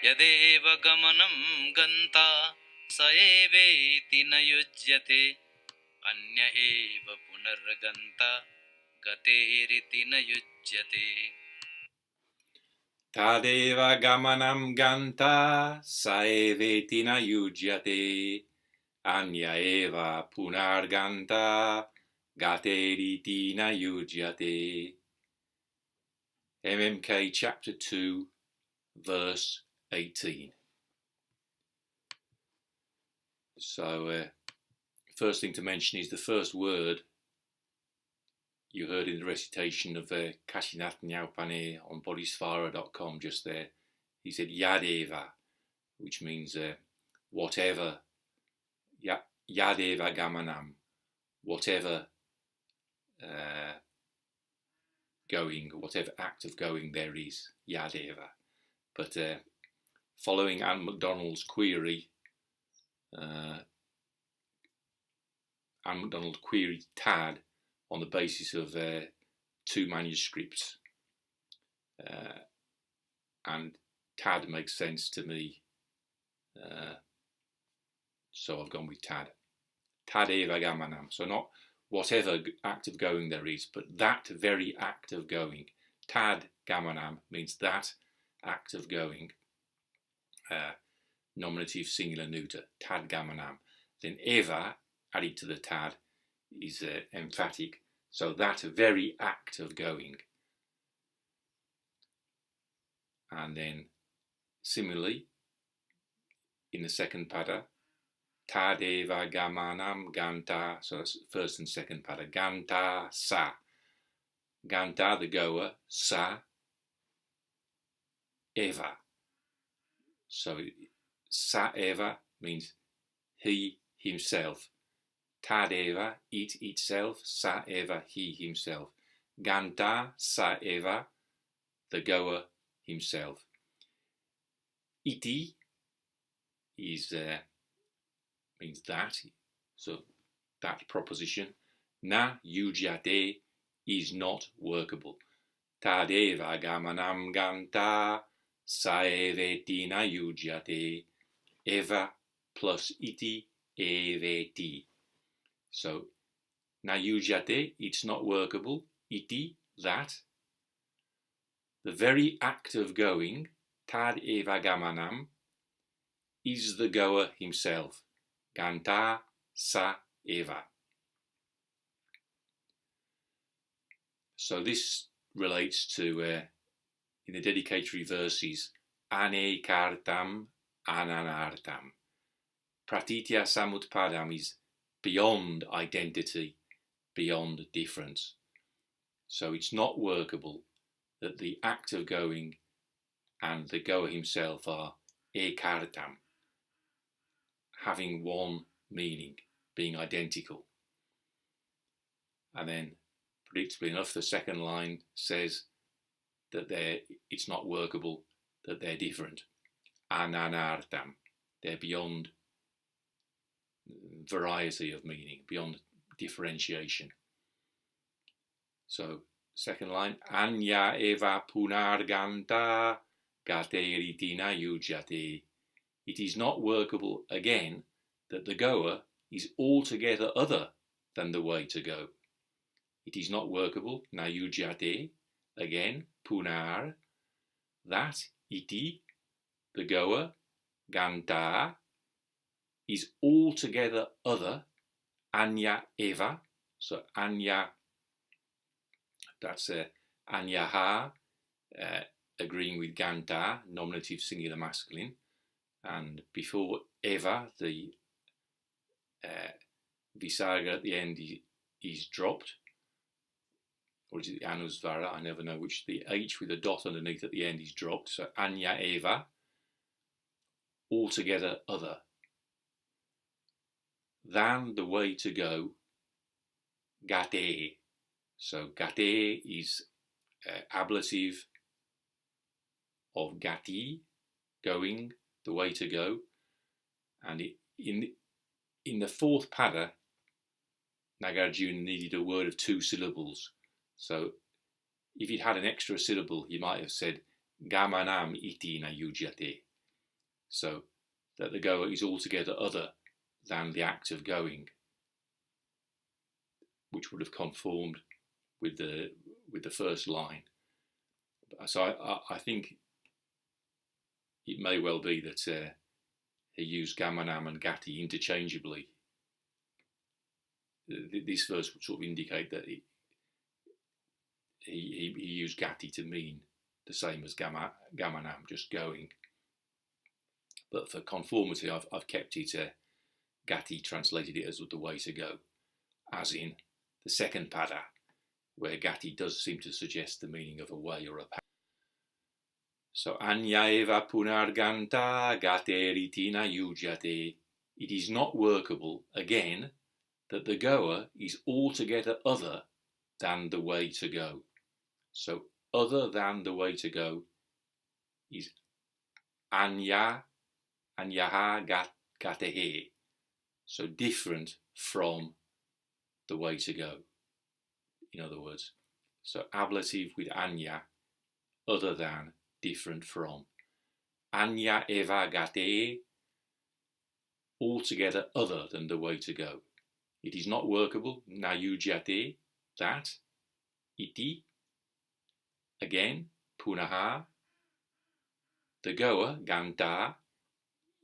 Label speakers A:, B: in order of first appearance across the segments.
A: यदेव गमनं गन्तā स एवेति न युज्यते anya eva punar gantā gateriति न yujyate.
B: Tadeva gamanaṁ gantā sa eveti na yujyate anya eva punar gantā gateriti na yujyate. MMK chapter 2 verse 18. So first thing to mention is the first word you heard in the recitation of Kashinat Nyalpane on bodhisvara.com just there. He said yadeva, which means whatever. Yadeva gamanaṁ, whatever going, whatever act of going there is, yadeva. But following Anne MacDonald's query, Anne MacDonald queried tad on the basis of two manuscripts, and tad makes sense to me, so I've gone with tad. Tadeva gamanaṁ, so not whatever act of going there is, but that very act of going. Tad gamanaṁ means that act of going, nominative singular neuter, tad gamanaṁ. Then eva added to the tad is emphatic, so that very act of going. And then similarly in the second pada, tadeva gamanaṁ gantā, so that's first and second pada, gantā sa, gantā the goer, sa eva, so sa eva means he himself. Tadeva, it itself, sa eva, he himself. Gantā, sa eva, the goer himself. Iti is means that, so that proposition. Na yujyate is not workable. Tadeva gamanaṁ gantā sa eveti na yujyate. Eva plus iti eveti. So, na yujyate, it's not workable. Iti, that. The very act of going, tad eva gamanaṁ, is the goer himself. Gantā sa eva. So this relates to, in the dedicatory verses, anekartam ananartam. Pratitya samutpadam is beyond identity, beyond difference. So it's not workable that the act of going and the goer himself are ekartam, having one meaning, being identical. And then, predictably enough, the second line says that it's not workable, that they're different. Ananartam, they're beyond variety of meaning, beyond differentiation. So, second line, anya eva punar gantā gateriti na yujyate. It is not workable again that the goer is altogether other than the way to go. It is not workable, na yujyate, again, punar, that iti, the goer, gantā, is altogether other, anya eva, so anya, that's anyaha, agreeing with gantā, nominative singular masculine, and before eva, the visarga at the end is dropped, or is it the anusvara? I never know which. The H with a dot underneath at the end is dropped, so anya eva, altogether other than the way to go, gate. So gate is ablative of gati, going, the way to go, and in the fourth pada, Nagarjuna needed a word of two syllables. So if he'd had an extra syllable, he might have said gamanaṁ iti na yujyate. So that the goer is altogether other than the act of going, which would have conformed with the first line. So I think it may well be that he used gamanaṁ and gati interchangeably. This verse would sort of indicate that he used gati to mean the same as gamanaṁ, just going. But for conformity, I've kept it gati, translated it as the way to go, as in the second pada, where gati does seem to suggest the meaning of a way or a path. So anya eva punar gantā eveti yujyate. It is not workable, again, that the goer is altogether other than the way to go. So other than the way to go is anya, anyaha gatehe. So different from the way to go, in other words. So ablative with anya, other than, different from. Anya eva gatehe, altogether other than the way to go. It is not workable, na yujyate, that, iti, again, punar, the goer, gantā,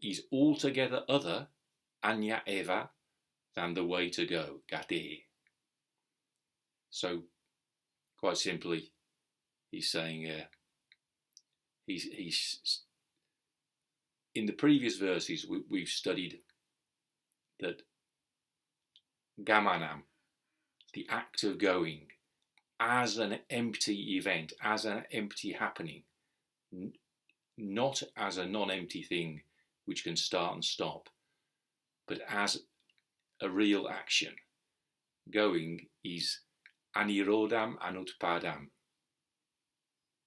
B: is altogether other, anya eva, than the way to go, gate. So, quite simply, he's saying, he's in the previous verses we've studied that gamanaṁ, the act of going, as an empty event, as an empty happening, not as a non-empty thing which can start and stop, but as a real action. Going is anirodham anutpadam,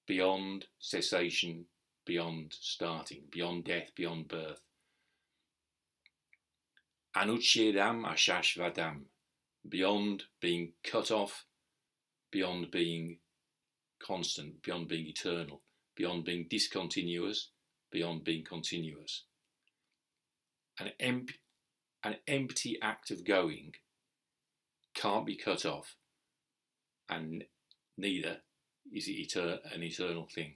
B: beyond cessation, beyond starting, beyond death, beyond birth. Anuchedam ashashvadam, beyond being cut off, beyond being constant, beyond being eternal, beyond being discontinuous, beyond being continuous. An empty act of going can't be cut off, and neither is it an eternal thing.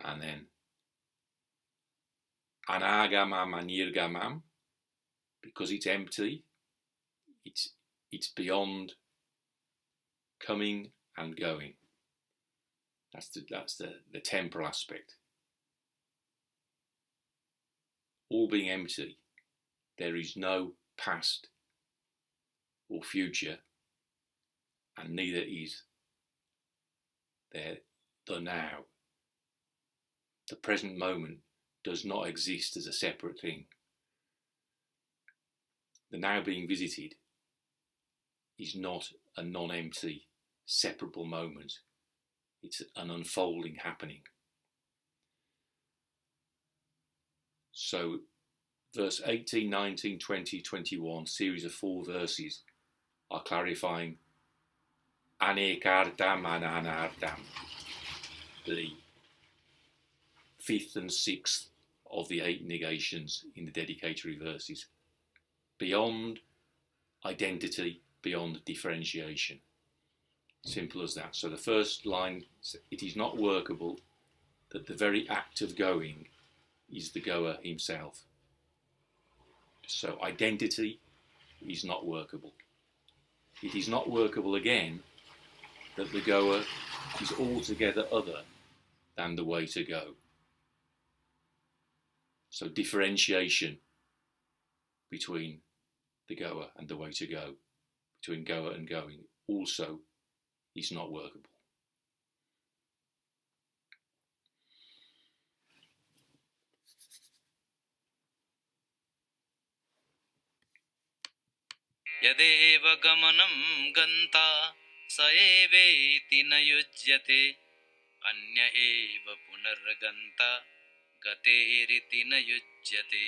B: And then anagamam anirgamam, because it's empty, it's beyond coming and going. That's the temporal aspect. All being empty, there is no past or future, and neither is there the now. The present moment does not exist as a separate thing. The now being visited is not a non-empty, separable moment. It's an unfolding happening. So verse 18, 19, 20, 21, series of 4 verses are clarifying anekartam ananartam, the 5th and 6th of the 8 negations in the dedicatory verses. Beyond identity, beyond differentiation. Simple as that. So the first line, it is not workable that the very act of going is the goer himself. So identity is not workable. It is not workable again that the goer is altogether other than the way to go. So differentiation between the goer and the way to go, between goer and going, also is not workable.
A: Yadeva gamanaṁ gantā eveti yujyate, anya eva punar gantā gater yujyate.